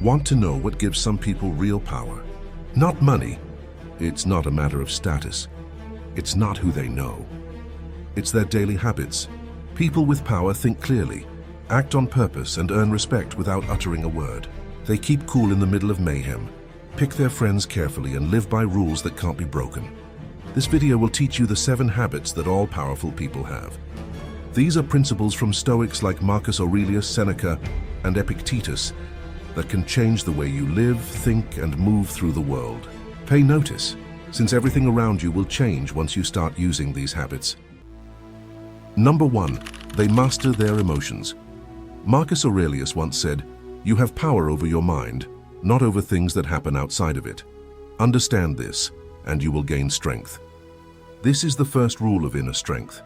Want to know what gives some people real power? Not money. It's not a matter of status. It's not who they know. It's their daily habits. People with power think clearly, act on purpose, and earn respect without uttering a word. They keep cool in the middle of mayhem, pick their friends carefully, and live by rules that can't be broken. This video will teach you the 7 habits that all powerful people have. These are principles from Stoics like Marcus Aurelius, Seneca, and Epictetus that can change the way you live, think, and move through the world. Pay notice, since everything around you will change once you start using these habits. Number 1. They master their emotions. Marcus Aurelius once said, "You have power over your mind, not over things that happen outside of it. Understand this, and you will gain strength." This is the first rule of inner strength.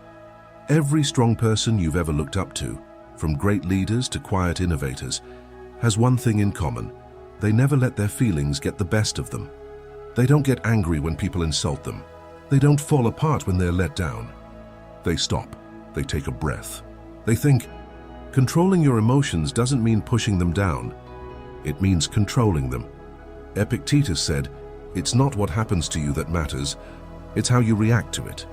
Every strong person you've ever looked up to, from great leaders to quiet innovators, has one thing in common. They never let their feelings get the best of them. They don't get angry when people insult them. They don't fall apart when they're let down. They stop. They take a breath. They think. Controlling your emotions doesn't mean pushing them down. It means controlling them. Epictetus said, "It's not what happens to you that matters, it's how you react to it."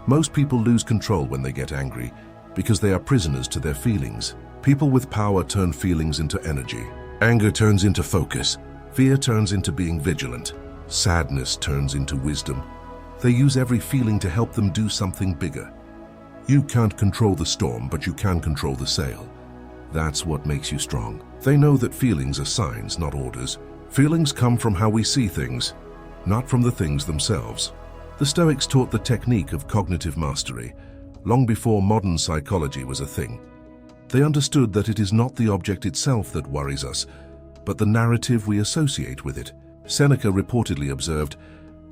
Most people lose control when they get angry because they are prisoners to their feelings. People with power turn feelings into energy. Anger turns into focus. Fear turns into being vigilant. Sadness turns into wisdom. They use every feeling to help them do something bigger. You can't control the storm, but you can control the sail. That's what makes you strong. They know that feelings are signs, not orders. Feelings come from how we see things, not from the things themselves. The Stoics taught the technique of cognitive mastery, long before modern psychology was a thing. They understood that it is not the object itself that worries us, but the narrative we associate with it. Seneca reportedly observed,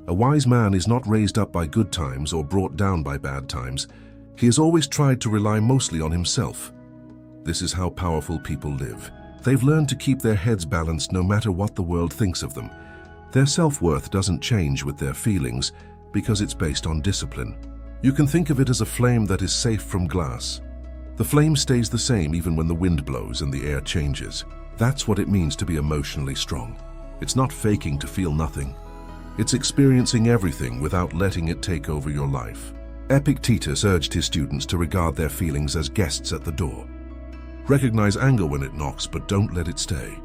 "A wise man is not raised up by good times or brought down by bad times. He has always tried to rely mostly on himself." This is how powerful people live. They've learned to keep their heads balanced no matter what the world thinks of them. Their self-worth doesn't change with their feelings because it's based on discipline. You can think of it as a flame that is safe from glass. The flame stays the same even when the wind blows and the air changes. That's what it means to be emotionally strong. It's not faking to feel nothing. It's experiencing everything without letting it take over your life. Epictetus urged his students to regard their feelings as guests at the door. Recognize anger when it knocks, but don't let it stay.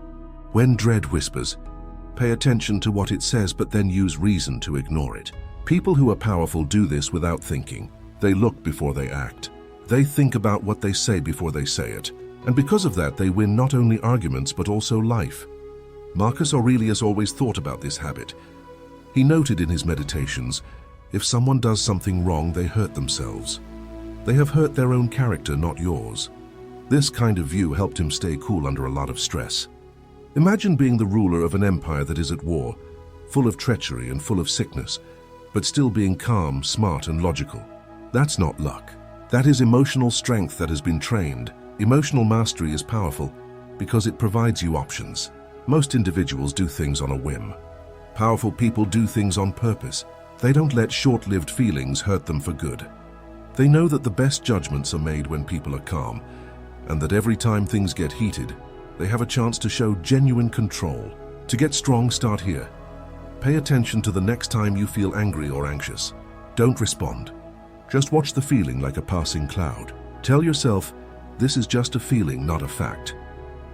When dread whispers, pay attention to what it says, but then use reason to ignore it. People who are powerful do this without thinking. They look before they act. They think about what they say before they say it. And because of that, they win not only arguments, but also life. Marcus Aurelius always thought about this habit. He noted in his meditations, if someone does something wrong, they hurt themselves. They have hurt their own character, not yours. This kind of view helped him stay cool under a lot of stress. Imagine being the ruler of an empire that is at war, full of treachery and full of sickness, but still being calm, smart, and logical. That's not luck. That is emotional strength that has been trained. Emotional mastery is powerful because it provides you options. Most individuals do things on a whim. Powerful people do things on purpose. They don't let short-lived feelings hurt them for good. They know that the best judgments are made when people are calm, and that every time things get heated, they have a chance to show genuine control. To get strong, start here. Pay attention to the next time you feel angry or anxious. Don't respond. Just watch the feeling like a passing cloud. Tell yourself, this is just a feeling, not a fact.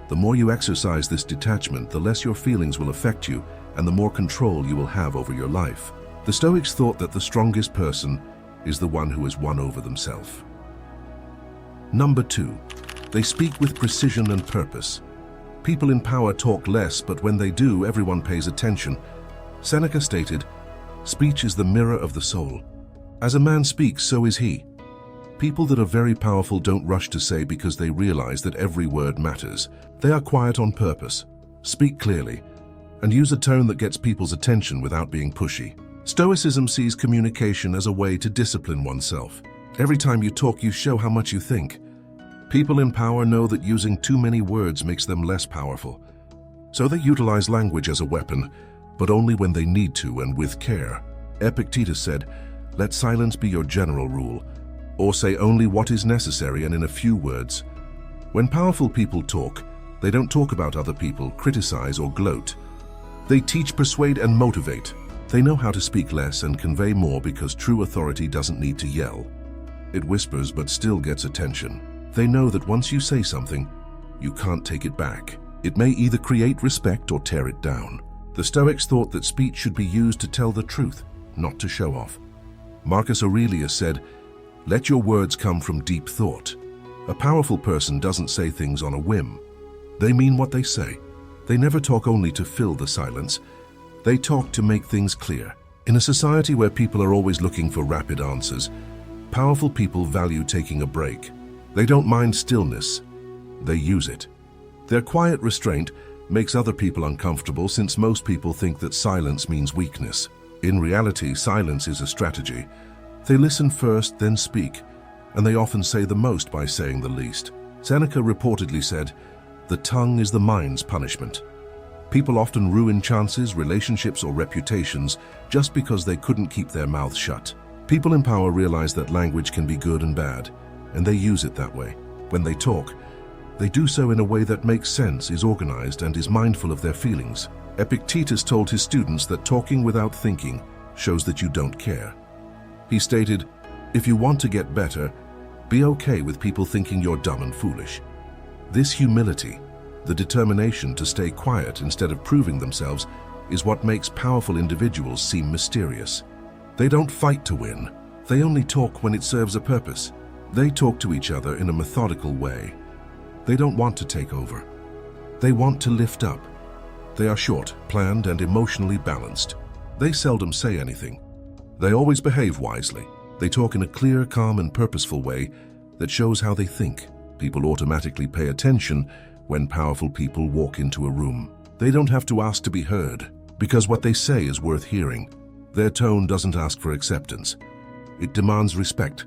The more you exercise this detachment, the less your feelings will affect you, and the more control you will have over your life. The Stoics thought that the strongest person is the one who has won over themselves. Number 2, they speak with precision and purpose. People in power talk less, but when they do, everyone pays attention. Seneca stated, "Speech is the mirror of the soul. As a man speaks, so is he." People that are very powerful don't rush to say because they realize that every word matters. They are quiet on purpose, speak clearly, and use a tone that gets people's attention without being pushy. Stoicism sees communication as a way to discipline oneself. Every time you talk, you show how much you think. People in power know that using too many words makes them less powerful. So they utilize language as a weapon, but only when they need to and with care. Epictetus said, "Let silence be your general rule, or say only what is necessary and in a few words." When powerful people talk, They don't talk about other people, criticize or gloat. They teach, persuade and motivate. They know how to speak less and convey more because true authority doesn't need to yell. It whispers but still gets attention. They know that once you say something, you can't take it back. It may either create respect or tear it down. The Stoics thought that speech should be used to tell the truth, not to show off. Marcus Aurelius said, "Let your words come from deep thought." A powerful person doesn't say things on a whim. They mean what they say. They never talk only to fill the silence. They talk to make things clear. In a society where people are always looking for rapid answers, powerful people value taking a break. They don't mind stillness. They use it. Their quiet restraint makes other people uncomfortable since most people think that silence means weakness. In reality, silence is a strategy. They listen first, then speak, and they often say the most by saying the least. Seneca reportedly said, "The tongue is the mind's punishment." People often ruin chances, relationships, or reputations just because they couldn't keep their mouths shut. People in power realize that language can be good and bad, and they use it that way. When they talk, they do so in a way that makes sense, is organized, and is mindful of their feelings. Epictetus told his students that talking without thinking shows that you don't care. He stated, "If you want to get better, be okay with people thinking you're dumb and foolish." This humility, the determination to stay quiet instead of proving themselves, is what makes powerful individuals seem mysterious. They don't fight to win. They only talk when it serves a purpose. They talk to each other in a methodical way. They don't want to take over. They want to lift up. They are short, planned, and emotionally balanced. They seldom say anything. They always behave wisely. They talk in a clear, calm, and purposeful way that shows how they think. People automatically pay attention when powerful people walk into a room. They don't have to ask to be heard, because what they say is worth hearing. Their tone doesn't ask for acceptance. It demands respect.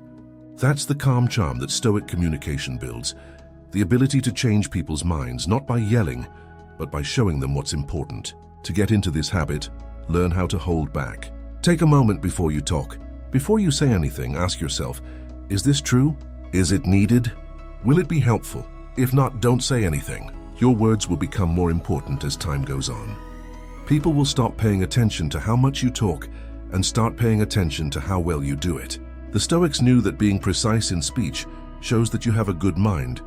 That's the calm charm that Stoic communication builds. The ability to change people's minds, not by yelling, but by showing them what's important. To get into this habit, learn how to hold back. Take a moment before you talk. Before you say anything, ask yourself, is this true? Is it needed? Will it be helpful? If not, don't say anything. Your words will become more important as time goes on. People will stop paying attention to how much you talk and start paying attention to how well you do it. The Stoics knew that being precise in speech shows that you have a good mind,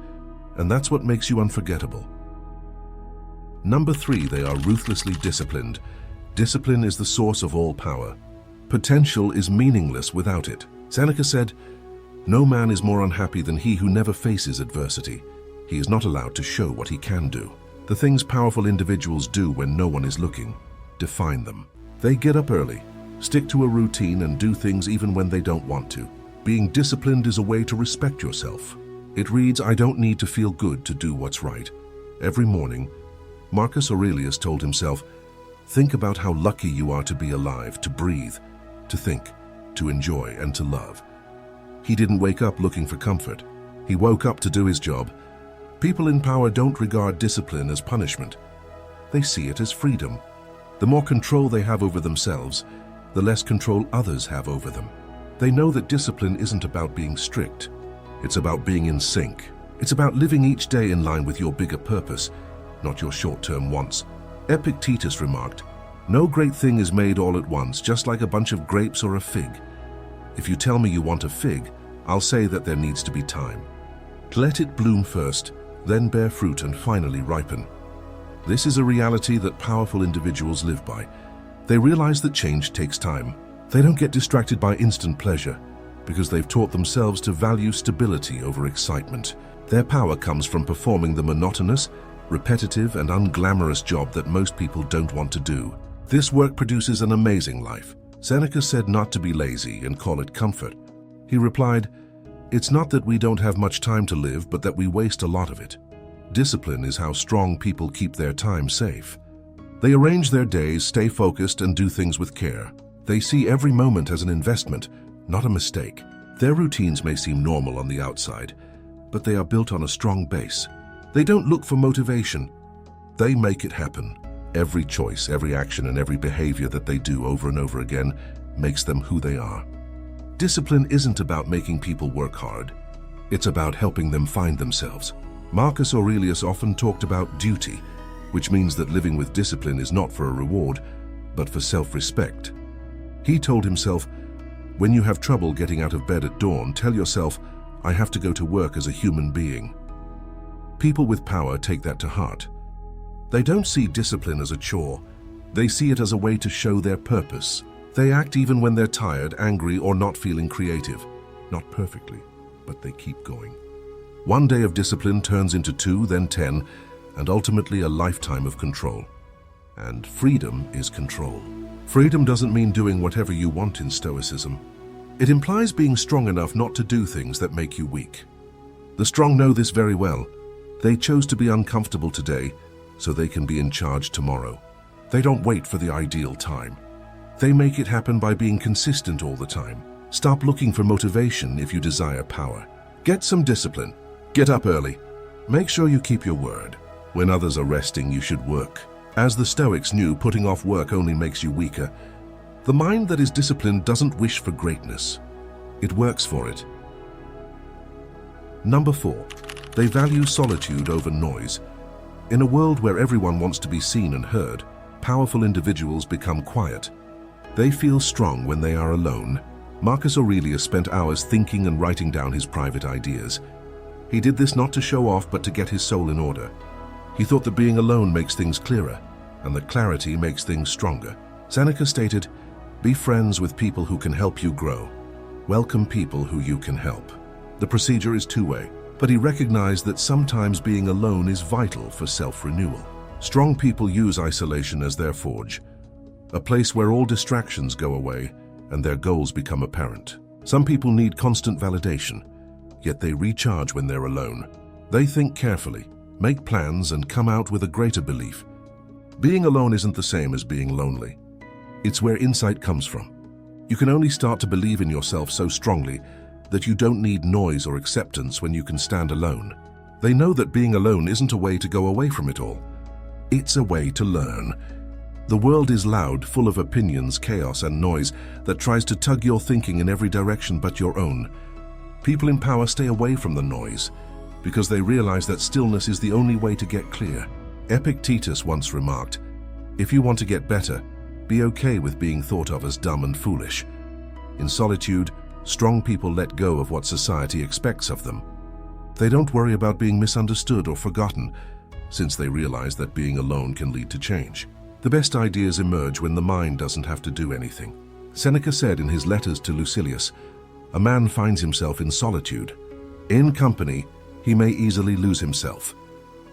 and that's what makes you unforgettable. Number 3, they are ruthlessly disciplined. Discipline is the source of all power. Potential is meaningless without it. Seneca said, "No man is more unhappy than he who never faces adversity. He is not allowed to show what he can do." The things powerful individuals do when no one is looking define them. They get up early, stick to a routine, and do things even when they don't want to. Being disciplined is a way to respect yourself. It reads, "I don't need to feel good to do what's right." Every morning, Marcus Aurelius told himself, "Think about how lucky you are to be alive, to breathe, to think, to enjoy, and to love." He didn't wake up looking for comfort. He woke up to do his job. People in power don't regard discipline as punishment. They see it as freedom. The more control they have over themselves, the less control others have over them. They know that discipline isn't about being strict. It's about being in sync. It's about living each day in line with your bigger purpose, not your short-term wants. Epictetus remarked, "No great thing is made all at once, just like a bunch of grapes or a fig. If you tell me you want a fig, I'll say that there needs to be time. Let it bloom first, then bear fruit and finally ripen." This is a reality that powerful individuals live by. They realize that change takes time. They don't get distracted by instant pleasure because they've taught themselves to value stability over excitement. Their power comes from performing the monotonous, repetitive, and unglamorous job that most people don't want to do. This work produces an amazing life. Seneca said not to be lazy and call it comfort. He replied, "It's not that we don't have much time to live, but that we waste a lot of it." Discipline is how strong people keep their time safe. They arrange their days, stay focused, and do things with care. They see every moment as an investment, not a mistake. Their routines may seem normal on the outside, but they are built on a strong base. They don't look for motivation. They make it happen. Every choice, every action, and every behavior that they do over and over again makes them who they are. Discipline isn't about making people work hard. It's about helping them find themselves. Marcus Aurelius often talked about duty, which means that living with discipline is not for a reward, but for self-respect. He told himself, when you have trouble getting out of bed at dawn, tell yourself, I have to go to work as a human being. People with power take that to heart. They don't see discipline as a chore. They see it as a way to show their purpose. They act even when they're tired, angry, or not feeling creative. Not perfectly, but they keep going. One day of discipline turns into 2, then 10, and ultimately a lifetime of control. And freedom is control. Freedom doesn't mean doing whatever you want in Stoicism. It implies being strong enough not to do things that make you weak. The strong know this very well. They chose to be uncomfortable today, so they can be in charge tomorrow. They don't wait for the ideal time. They make it happen by being consistent all the time. Stop looking for motivation if you desire power. Get some discipline. Get up early. Make sure you keep your word. When others are resting, you should work. As the Stoics knew, putting off work only makes you weaker. The mind that is disciplined doesn't wish for greatness. It works for it. Number 4. They value solitude over noise. In a world where everyone wants to be seen and heard, powerful individuals become quiet. They feel strong when they are alone. Marcus Aurelius spent hours thinking and writing down his private ideas. He did this not to show off, but to get his soul in order. He thought that being alone makes things clearer, and that clarity makes things stronger. Seneca stated, "Be friends with people who can help you grow. Welcome people who you can help." The procedure is two-way, but he recognized that sometimes being alone is vital for self-renewal. Strong people use isolation as their forge, a place where all distractions go away and their goals become apparent. Some people need constant validation, yet they recharge when they're alone. They think carefully, make plans, and come out with a greater belief. Being alone isn't the same as being lonely. It's where insight comes from. You can only start to believe in yourself so strongly that you don't need noise or acceptance when you can stand alone. They know that being alone isn't a way to go away from it all. It's a way to learn. The world is loud, full of opinions, chaos, and noise that tries to tug your thinking in every direction but your own. People in power stay away from the noise because they realize that stillness is the only way to get clear. Epictetus once remarked, "If you want to get better, be okay with being thought of as dumb and foolish." In solitude, strong people let go of what society expects of them. They don't worry about being misunderstood or forgotten, since they realize that being alone can lead to change. The best ideas emerge when the mind doesn't have to do anything. Seneca said in his letters to Lucilius, "A man finds himself in solitude. In company, he may easily lose himself."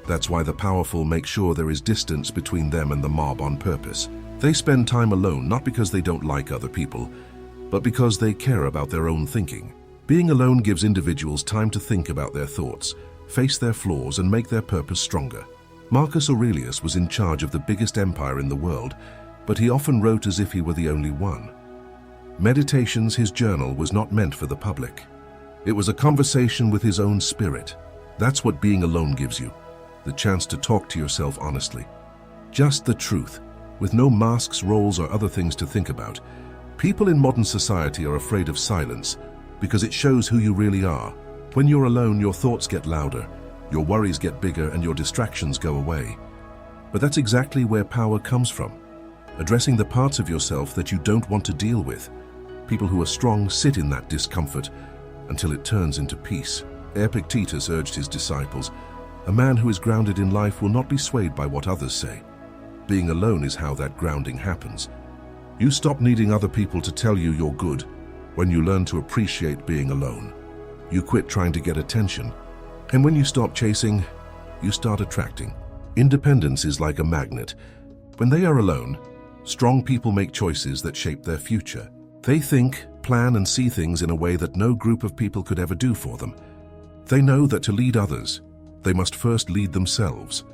That's why the powerful make sure there is distance between them and the mob on purpose. They spend time alone not because they don't like other people, but because they care about their own thinking. Being alone gives individuals time to think about their thoughts, face their flaws, and make their purpose stronger. Marcus Aurelius was in charge of the biggest empire in the world, but he often wrote as if he were the only one. Meditations, his journal, was not meant for the public. It was a conversation with his own spirit. That's what being alone gives you, the chance to talk to yourself honestly. Just the truth, with no masks, roles, or other things to think about. People in modern society are afraid of silence because it shows who you really are. When you're alone, your thoughts get louder, your worries get bigger, and your distractions go away. But that's exactly where power comes from, addressing the parts of yourself that you don't want to deal with. People who are strong sit in that discomfort until it turns into peace. Epictetus urged his disciples, "A man who is grounded in life will not be swayed by what others say." Being alone is how that grounding happens. You stop needing other people to tell you you're good when you learn to appreciate being alone. You quit trying to get attention, and when you stop chasing, you start attracting. Independence is like a magnet. When they are alone, strong people make choices that shape their future. They think, plan, and see things in a way that no group of people could ever do for them. They know that to lead others, they must first lead themselves,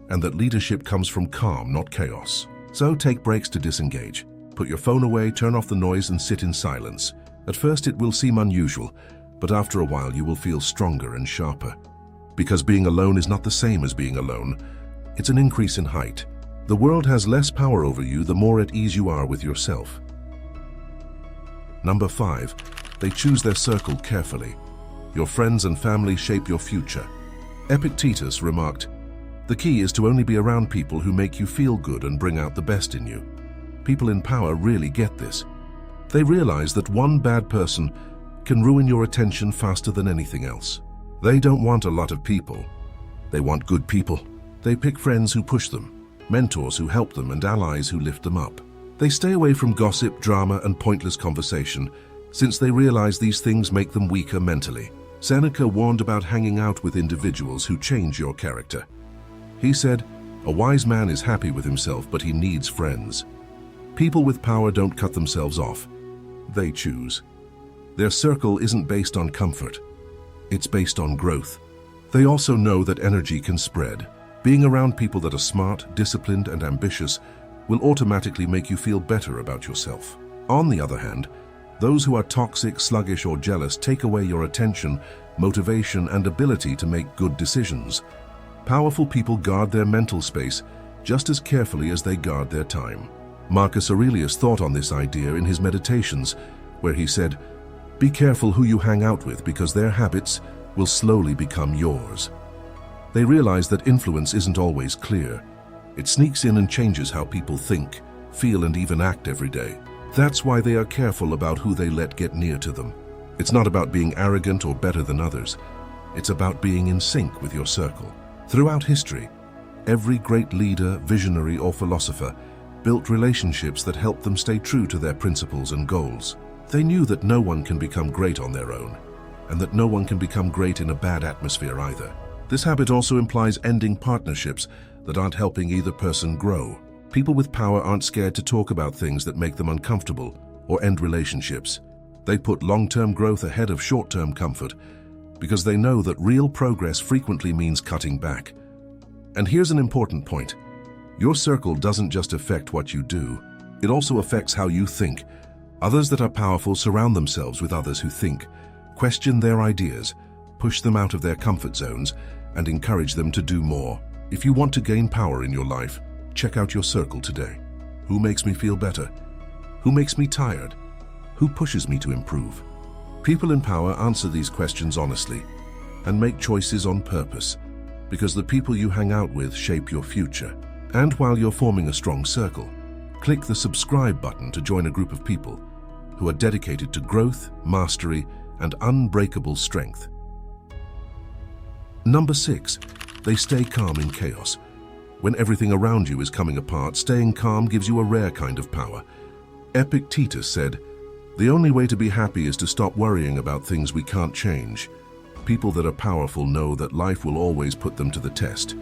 and that leadership comes from calm, not chaos. So take breaks to disengage. Put your phone away, turn off the noise, and sit in silence. At first it will seem unusual, but after a while you will feel stronger and sharper. Because being alone is not the same as being alone. It's an increase in height. The world has less power over you the more at ease you are with yourself. Number 5, they choose their circle carefully. Your friends and family shape your future. Epictetus remarked, "The key is to only be around people who make you feel good and bring out the best in you." People in power really get this. They realize that one bad person can ruin your attention faster than anything else. They don't want a lot of people. They want good people. They pick friends who push them, mentors who help them, and allies who lift them up. They stay away from gossip, drama, and pointless conversation, since they realize these things make them weaker mentally. Seneca warned about hanging out with individuals who change your character. He said, "A wise man is happy with himself, but he needs friends." People with power don't cut themselves off. They choose. Their circle isn't based on comfort. It's based on growth. They also know that energy can spread. Being around people that are smart, disciplined, and ambitious will automatically make you feel better about yourself. On the other hand, those who are toxic, sluggish, or jealous take away your attention, motivation, and ability to make good decisions. Powerful people guard their mental space just as carefully as they guard their time. Marcus Aurelius thought on this idea in his Meditations, where he said, "Be careful who you hang out with, because their habits will slowly become yours." They realize that influence isn't always clear. It sneaks in and changes how people think, feel, and even act every day. That's why they are careful about who they let get near to them. It's not about being arrogant or better than others. It's about being in sync with your circle. Throughout history, every great leader, visionary, or philosopher built relationships that helped them stay true to their principles and goals. They knew that no one can become great on their own, and that no one can become great in a bad atmosphere either. This habit also implies ending partnerships that aren't helping either person grow. People with power aren't scared to talk about things that make them uncomfortable or end relationships. They put long-term growth ahead of short-term comfort because they know that real progress frequently means cutting back. And here's an important point. Your circle doesn't just affect what you do, it also affects how you think. Others that are powerful surround themselves with others who think, question their ideas, push them out of their comfort zones, and encourage them to do more. If you want to gain power in your life, check out your circle today. Who makes me feel better? Who makes me tired? Who pushes me to improve? People in power answer these questions honestly and make choices on purpose, because the people you hang out with shape your future. And while you're forming a strong circle, click the subscribe button to join a group of people who are dedicated to growth, mastery, and unbreakable strength. Number 6, they stay calm in chaos. When everything around you is coming apart, staying calm gives you a rare kind of power. Epictetus said, "The only way to be happy is to stop worrying about things we can't change." People that are powerful know that life will always put them to the test.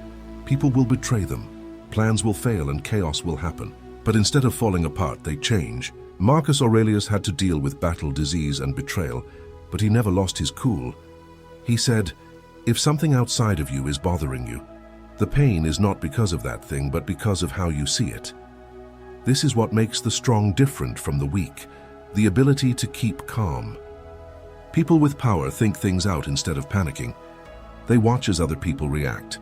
People will betray them, plans will fail, and chaos will happen. But instead of falling apart, they change. Marcus Aurelius had to deal with battle, disease, and betrayal, but he never lost his cool. He said, "If something outside of you is bothering you, the pain is not because of that thing, but because of how you see it." This is what makes the strong different from the weak, the ability to keep calm. People with power think things out instead of panicking. They watch as other people react.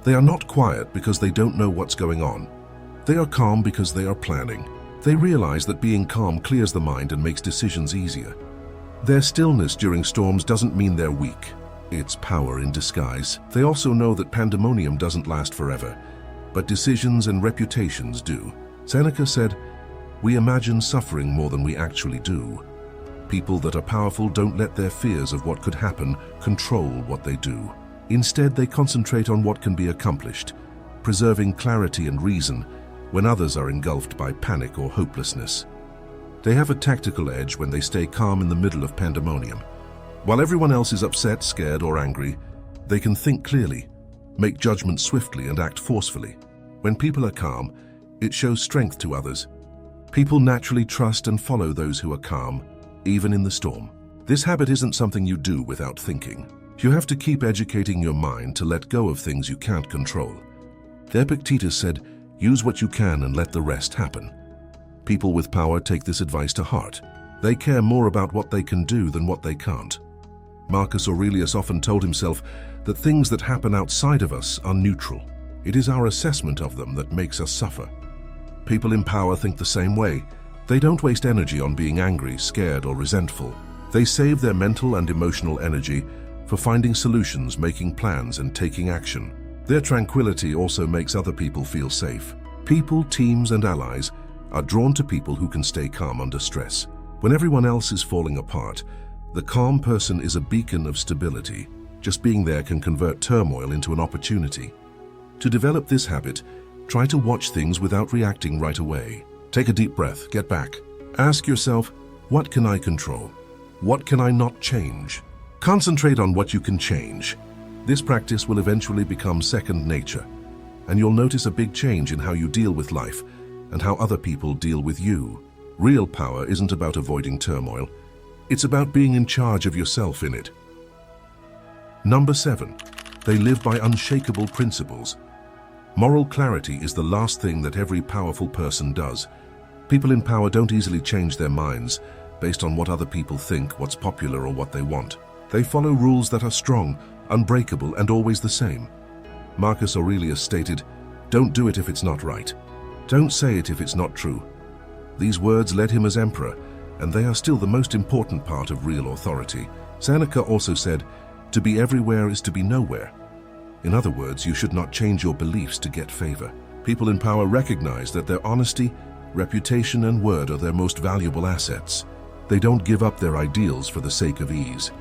They are not quiet because they don't know what's going on. They are calm because they are planning. They realize that being calm clears the mind and makes decisions easier. Their stillness during storms doesn't mean they're weak. It's power in disguise. They also know that pandemonium doesn't last forever, but decisions and reputations do. Seneca said, "We imagine suffering more than we actually do." People that are powerful don't let their fears of what could happen control what they do. Instead, they concentrate on what can be accomplished, preserving clarity and reason when others are engulfed by panic or hopelessness. They have a tactical edge when they stay calm in the middle of pandemonium. While everyone else is upset, scared, or angry, they can think clearly, make judgments swiftly, and act forcefully. When people are calm, it shows strength to others. People naturally trust and follow those who are calm, even in the storm. This habit isn't something you do without thinking. You have to keep educating your mind to let go of things you can't control. Epictetus said, "Use what you can and let the rest happen." People with power take this advice to heart. They care more about what they can do than what they can't. Marcus Aurelius often told himself that things that happen outside of us are neutral. It is our assessment of them that makes us suffer. People in power think the same way. They don't waste energy on being angry, scared, or resentful. They save their mental and emotional energy for finding solutions, making plans, and taking action. Their tranquility also makes other people feel safe. People, teams, and allies are drawn to people who can stay calm under stress. When everyone else is falling apart, the calm person is a beacon of stability. Just being there can convert turmoil into an opportunity. To develop this habit, try to watch things without reacting right away. Take a deep breath, get back. Ask yourself, what can I control? What can I not change? Concentrate on what you can change. This practice will eventually become second nature, and you'll notice a big change in how you deal with life and how other people deal with you. Real power isn't about avoiding turmoil. It's about being in charge of yourself in it. Number 7. They live by unshakable principles. Moral clarity is the last thing that every powerful person does. People in power don't easily change their minds based on what other people think, what's popular, or what they want. They follow rules that are strong, unbreakable, and always the same. Marcus Aurelius stated, "Don't do it if it's not right. Don't say it if it's not true." These words led him as emperor, and they are still the most important part of real authority. Seneca also said, "To be everywhere is to be nowhere." In other words, you should not change your beliefs to get favor. People in power recognize that their honesty, reputation, and word are their most valuable assets. They don't give up their ideals for the sake of ease.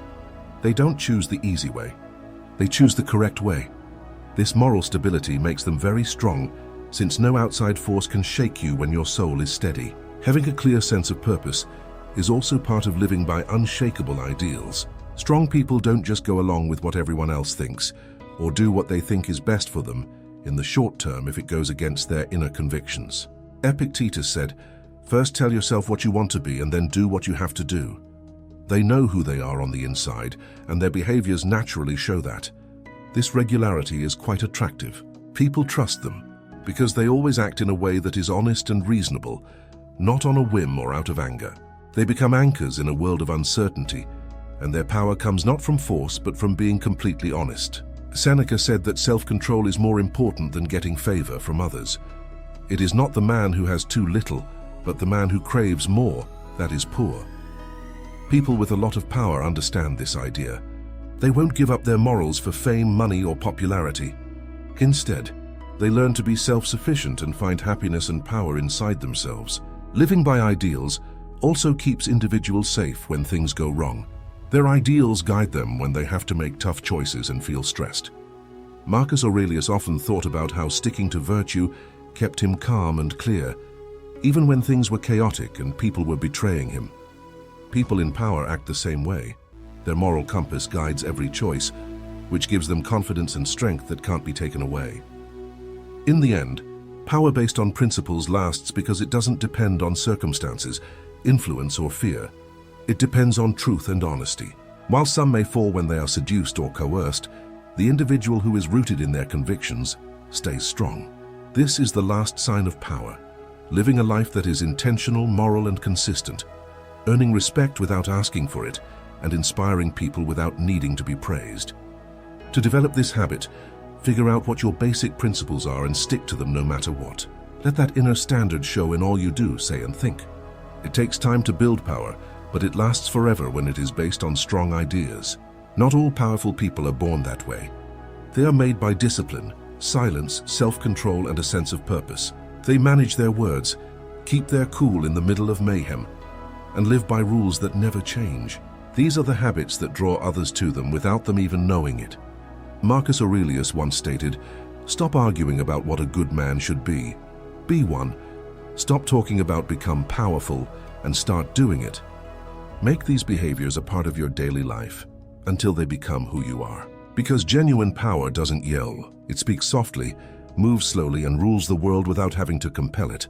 They don't choose the easy way. They choose the correct way. This moral stability makes them very strong, since no outside force can shake you when your soul is steady. Having a clear sense of purpose is also part of living by unshakable ideals. Strong people don't just go along with what everyone else thinks, or do what they think is best for them in the short term if it goes against their inner convictions. Epictetus said, "First tell yourself what you want to be and then do what you have to do." They know who they are on the inside, and their behaviors naturally show that. This regularity is quite attractive. People trust them because they always act in a way that is honest and reasonable, not on a whim or out of anger. They become anchors in a world of uncertainty, and their power comes not from force but from being completely honest. Seneca said that self-control is more important than getting favor from others. It is not the man who has too little, but the man who craves more that is poor. People with a lot of power understand this idea. They won't give up their morals for fame, money, or popularity. Instead, they learn to be self-sufficient and find happiness and power inside themselves. Living by ideals also keeps individuals safe when things go wrong. Their ideals guide them when they have to make tough choices and feel stressed. Marcus Aurelius often thought about how sticking to virtue kept him calm and clear, even when things were chaotic and people were betraying him. People in power act the same way. Their moral compass guides every choice, which gives them confidence and strength that can't be taken away. In the end, power based on principles lasts because it doesn't depend on circumstances, influence, or fear. It depends on truth and honesty. While some may fall when they are seduced or coerced, the individual who is rooted in their convictions stays strong. This is the last sign of power, living a life that is intentional, moral, and consistent, earning respect without asking for it, and inspiring people without needing to be praised. To develop this habit, figure out what your basic principles are and stick to them no matter what. Let that inner standard show in all you do, say, and think. It takes time to build power, but it lasts forever when it is based on strong ideas. Not all powerful people are born that way. They are made by discipline, silence, self-control, and a sense of purpose. They manage their words, keep their cool in the middle of mayhem, and live by rules that never change. These are the habits that draw others to them without them even knowing it. Marcus Aurelius once stated, "Stop arguing about what a good man should be. Be one. Stop talking about become powerful and start doing it." Make these behaviors a part of your daily life until they become who you are. Because genuine power doesn't yell. It speaks softly, moves slowly, and rules the world without having to compel it.